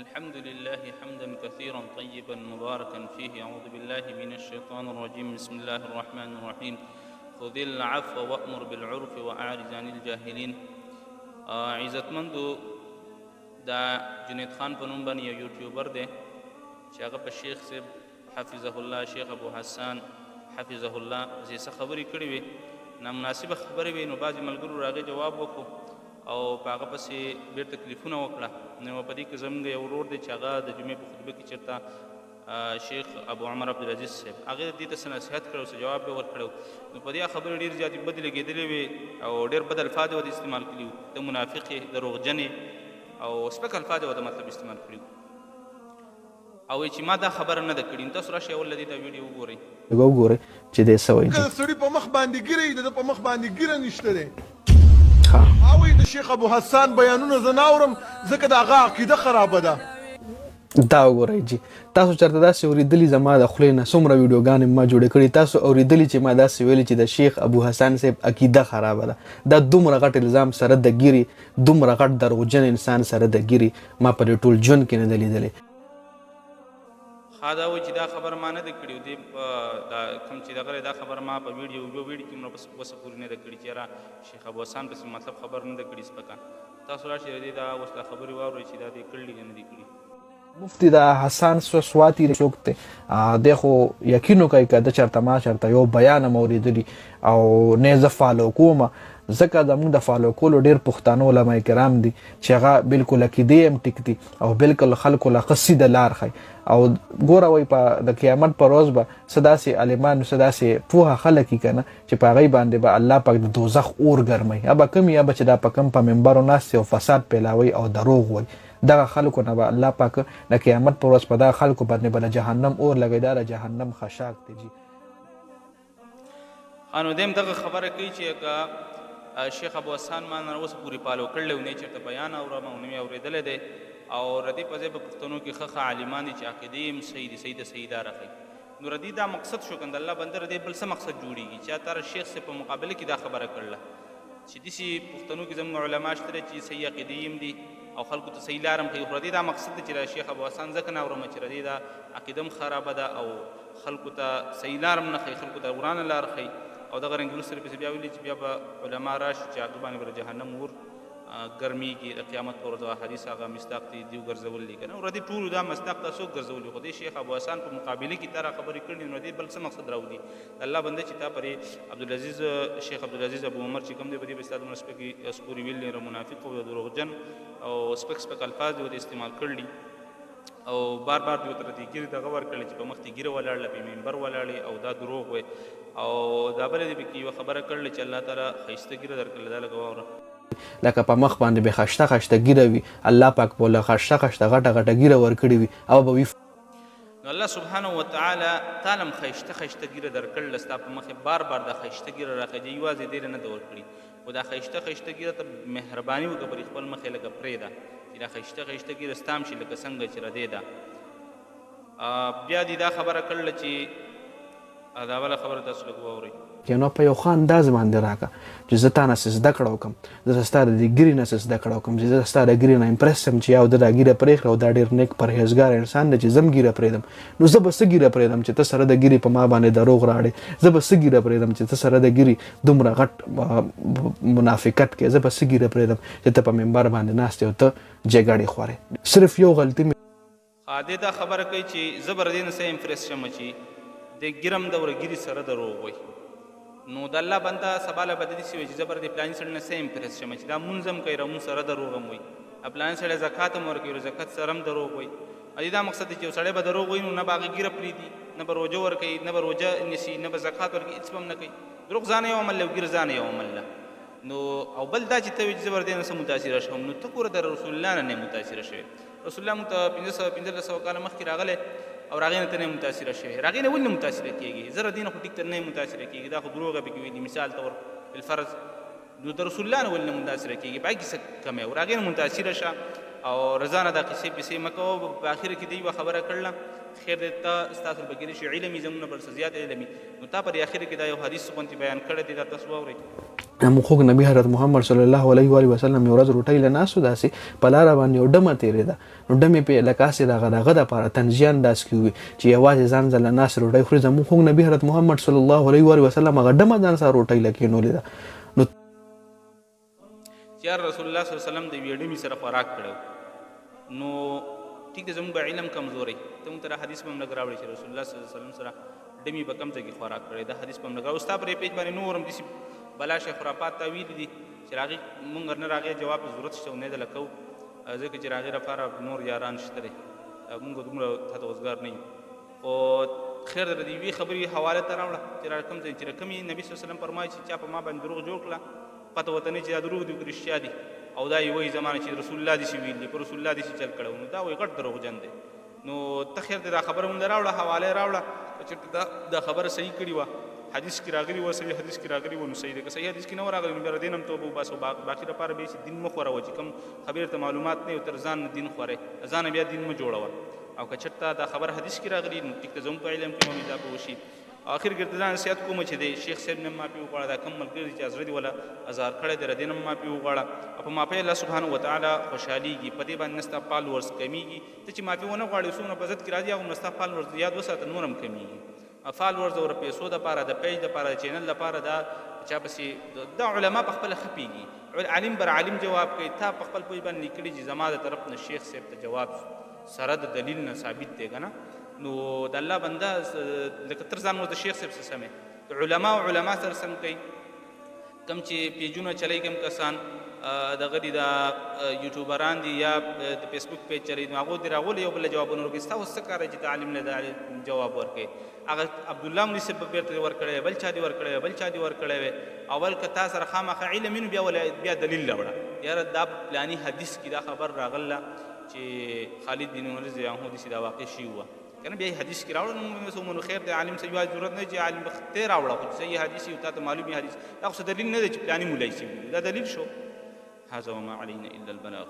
الحمد لله حمدا كثيرا طيبا مباركا فيه. أعوذ بالله من الشيطان الرجيم. بسم الله الرحمن الرحيم. خذ العفو وأمر بالعرف وأعرض عن الجاهلين. عزتمندو دا جنید خان په نوم باندې یو یوټیوبر دی چې هغه په شیخ صاحب حفظه الله، شیخ ابو حسان حفظه الله زی څه خبرې کړې وې، نامناسبه خبرې وې، نو بعضې ملګرو راغې جواب وکړو او په هغه پسې ډېر تکلیفونه وکړه. نو په دې کې زموږ یو ورور دی چې هغه د جمعې په خطبه کې چېرته شیخ ابو عمر عبدالعزیز صاحب هغې دې ته څه نصیحت کړی او څه جواب به یې ورکړی. نو په دې خبرې ډېرې زیاتې بدې لګېدلې وې او ډېر بد الفاظ یې ورته استعمال کړي وو، ته منافق یې، دروغجن یې او سپک الفاظ یې ورته مطلب استعمال کړي وو او چې ما دا خبره نه ده کړې. نو تاسو راشئ اول دې دا ویډیو وګورئ چې دې څه وایي. که د سړي په مخ باندې ګیره وي، د ده په مخ باندې ګیره نشته دی. هغوی د شیخ ابو حسان بیانونه زه نه اورم ځکه د هغه عقیده خرابه ده. دا وګورئ جي، تاسو چېرته داسې اورېدلي زما د خولې نه څومره ویډیوګانې ما جوړې کړي، تاسو اورېدلي چې ما داسې ویلي چې د شیخ ابو حسن صاحب عقیده خرابه ده. دا دومره غټ الزام سره د ګیري، دومره غټ دروغجن انسان سره د ګیري ما په دې ټول ژوند کې نه ده لیدلی. دا وایي چې دا خبره ما نه ده کړې، دې کوم چې دغه دا خبره ما په ویډیو کې مې وسه پورې نه ده کړې چې یاره شیخ ابو حسن پسې مطلب خبر نه ده کړې سپکه. تاسو راشئ دې دا اوس دا خبرې واورئ چې دا دې کړلي که نه دي کړي. مفتی دا حسان سواتی څوک دی؟ دی خو یقین وکړئ که د چېرته ما چېرته یو بیان هم اورېدلي او نه یې زه فالو کوم، ځکه زموږ د فالو کولو ډېر پښتانه علما کرام دي چې هغه بلکل عقیدې هم ټیک دي او بلکل خلکو له ښه سیده لار ښایي. او ګوره وایي په د قیامت په ورځ به څه داسې عالمان، څه داسې پوهه خلک وي که نه چې په هغوی باندې به الله پاک د دوزخ اور ګرموي. یا به کوم یا به چې دا په کوم په منبرو ناست او فساد پیلاوي او دروغ وایي، دغه خلکو نه به الله پاک د قیامت په ورځ په دغه خلکو باندې به د جهنم اور لګوي. دا د جهنم خشاک دی جي. نو دیم دغه خبره کوي چې که شیخ ابو حسان ما نه اوس پورې پالو کړلی و، نه یې چېرته بیان اورم او نه مې اورېدلی دی او ردی په ځای په پښتنو کې ښه عالمان دي چې عقیدې هم صحیح دي، صحیح د صحیح دا راښیي. نو ردی دا مقصد شو که د الله بنده ردی بل څه مقصد جوړېږي چې تاره شیخ صاحب په مقابله کې دا خبره کړله چې داسې پښتنو کې زموږ علما شته چې صحیح عقیدې هم دي او خلکو ته صحیح لار هم ښیي. خو ردی دا مقصد دی چې د شیخ ابو حسن ځکه نه اورم چې ردی دا عقیده هم خرابه ده او خلکو ته صحیح لار هم نه ښیي، خلکو ته ورانه لار ښیي او دغه رنګ وروسته پسې بیا ویلي چې بیا به علما راشي چې هغه باندې به د جهنم اور ګرمیږي د قیامت په ورځ. حدیث هغه مصداق دی دیو ګرځولي که نه، ردي ټولو دا مصداق ته څوک ګرځولي، خو دې شیخ ابو حسن په مقابله کې تا را خبرې کړي نو دې بل څه مقصد راوړي. الله بنده چې تا پرې عبدالعزیز شیخ عبدالعزیز ابو عمر چې کوم دی په دې به ستا دومره سپکې سپورې ویلي منافق او دروغجن او سپک سپک الفاظ دې ورته استعمال کړي او بار بار دې ورته دې ګیرې دغه ورکړلی چې په مخ دې ګیره ولاړله، په منبر ولاړې او دا دروغ وی او دا بله دې پکې یوه خبره کړله چې الله تعالی ښایسته ګیره درکړله. دا لږه واوره لکه په مخ باندې به خشته خشته ګیره وي، الله پاک به له خشته خشته غټه غټه ګیره ورکړې وي او به وي نو الله سبحانه وتعالی تعالی هم ښایسته ښایسته ګیره درکړله، ستا په مخې بار بار دا ښایسته ګیره راښځي، یوازې ډېره نه ده ورکړي. خو دا ښایسته ښایسته ګیره ته مهرباني وکړه پرې خپل مخې لکه پرېږده چې دا ښایسته ښایسته ګیره ستا هم شي لکه څنګه چې ردې ده. بیا دې دا خبره کړله چې دا بله خبره تاسو لږ واورئ. نو په یو ښه انداز باندې راکړه چې زه تا نه څه زده کړه وکړم، زه ستا د دې ګیرې نه څه زده کړه وکړم چې زه ستا د ګیرې نه امپرس شم چې یو ده دا ګیره پرېښکړه او دا ډېر نیک پرهیزګار انسان دی چې زه هم ګیره پرېږدم. نو زه به څه ګیره پرېږدم چې ته سره د ګیرې په ما باندې دروغ راړې، زه به څه ګیره پرېږدم چې ته سره د ګیرې دومره غټ منافقت کې، زه به څه ګیره پرېږدم چې ته په منبر باندې ناست یې او ته جګړې خورې. صرف یو غلطي مې دې دا خبره کوي چې زه به ردې نه څه امپرس شم چې د ګیرم د ورګیري سره دروغ وایي. نو د الله بنده سبا له به داسې وایي چې زه به د پلاني سړي نه څه امپرس شم چې دا مونځ هم کوي رمونځ سره دروغ هم وایي، پلاني سړی زکات هم ورکوي زکات سره هم دروغ وایي. دې دا مقصد دی چې یو سړی به دروغ وایي نو نه به هغه ګیره پرېږدي، نه به روژه ورکوي، نه به روژه نیسي، نه به زکات ورکوي، هېڅ به هم نه کوي. دروغ ځانه یو عمل دی او ګیره ځانه یو عمل ده. نو او بل دا چې ته وایي چې زه به دې نه څه متاثره شوم، نو ته ګوره د رسول الله نه نه متاثره شوې. رسول الله موږ ته 1500 کاله مخکې راغلی او هغې نه ته نه متاثره شوې، هغې نه ولې نه متاثره کېږي؟ زه دې نه خو ټیک ته نه متاثره کېږي، دا خو دروغه پکې ویلي مثال طور بالفرض. نو د رسول الله نه ولې نه متاثره کېږي؟ په هغې کې څه کمی او هغې نه متاثره شه او رضا نه دا قصې پسې مه کوه. په اخر کې دی یوه خبره کړله خیر دی ته ستاسو بګیرې شي علمي زمونه بر څه زیات علمي نو تا پر اخر کې دا یو حدیث غوندې بیان کړی دی دا تاسو واورئ. موږ خوږ نبی حضرت محمد صلی الله علیه و وسلم یو ورځ روټۍ له ناستو داسې په لاره باندې یو ډمه تېرېده نو ډمې پې لکه هسې د هغه دپاره تنزیان داسې کې وي چې یوازې ځان ځله ناست روټۍ خوري. زموږ خوږ نبي حضرت محمد صلی الله علیه و وسلم هغه ډمه ځان سره روټۍ له کېنولې ده نو چې رسول الله صلی الله علیه وسلم د یوې ډمې سره خوراک کړی نو ټیک دی زموږ به علم کمزوری ته موږ ته حدیث به هم لږ راوړي چې رسول الله صلی الله علیه وسلم سره ډمې به کم ځای کې خوراک کړی دا حدیث به هم لږ راوړي. ستا پر پیج باندې نور هم داسې بلا شی خرافات تا ویلي دي چې هغې مونږ نه هغې جواب ضرورت شته او نه یې دله کوو ځکه چې هغې لپاره نور یاران شته دی مونږ دومره تاته وزګار نه یو. خو خیر د یوې خبرې حواله ته راوړه چې را کوم ځای چې کومې نبي صلی الله علیه وسلم فرمایي چې چا په ما باندې دروغ جوړ کړه پته ورته نه چې دا دروغ دي که رښتیا دي او دا یې وایي زمانه چې رسول الله داسې ویل دي په رسول الله داسې چل کړی نو دا وایي غټ دروغجن دی. نو ته خیر دی دا خبره مونږ راوړه حواله یې راوړه که چېرته دا خبره صحیح کړې وه حدیث کې راغلي وه صحیح حدیث کې راغلي وه نو صحیح دی که صحیح حدیث کې نه وه راغلي نو بیا دین هم توبه وباسو باقي لپاره بیا چې دین مه خوروه چې کوم خبرې ته معلومات نه وي تر ځان نه دین خورئ ځانه بیا دین مه جوړوه او که چېرته دا خبر حدیث کې راغلي نو ټیک ته زموږ په علم کې هم اضافه وشي. آخر کې ته دا نصیحت کوم چې دی شیخ صاحب نه معافي وغواړه دا کم ملګري چې زړه دې وله ازار کړی دی ردې نه معافي وغواړه او په معافۍ الله سبحانه وتعالی خوشحالېږي په دې باندې نه ستا فالورز کمیږي ته چې معافي ونه غواړې څومره په ضد کې راځي هغومره ستا فالورز یاد وساته نور هم کمیږي. فالورز او پیسو دپاره د پیج دپاره د چینل دپاره دا چا پسې دا علما په خپله ښه پوهېږي عالم بر عالم جواب کوي تا په خپل پوج باندې لیکلي چې زما د طرف نه شیخ صاحب ته جواب سره د دلیل نه ثابت دی که نه نو د الله بنده لکه تر ځان اوس د شیخ صاحب څه سمې علما سره سم کوي کم چې پیجونه چلی کم کسان دغه دي دا یوټیوبران دي یا د فیسبوک پیج چلی نو هغو دې راغولي یو بله جوابونه ورکوي ستا اوس څه کار دی چې ته عالم نه د جواب ورکوې هغه عبدالله مولي صاحب به بېرته دې ورکړی بل چا دې ورکړی بل چا دې ورکړی وی اول که تا سره خامخا علم وي نو بیا دلیل راوړه یاره دا پلاني حدیث کې دا خبر راغله چې خالد بن ولید عنه داسې دا واقع شوي وه که نه بیا یې حدیث کې راوړه نو خیر دی عالم څه یوازې ضرورت نه چې عالم ته راوړه خو چې صحیح حدیث وي تا ته معلوم وي حدیث دا خو څه دلیل نه دی چې پلاني مولایي شوي دا دلیل شو. هذا وما علينا إلا البلاغ.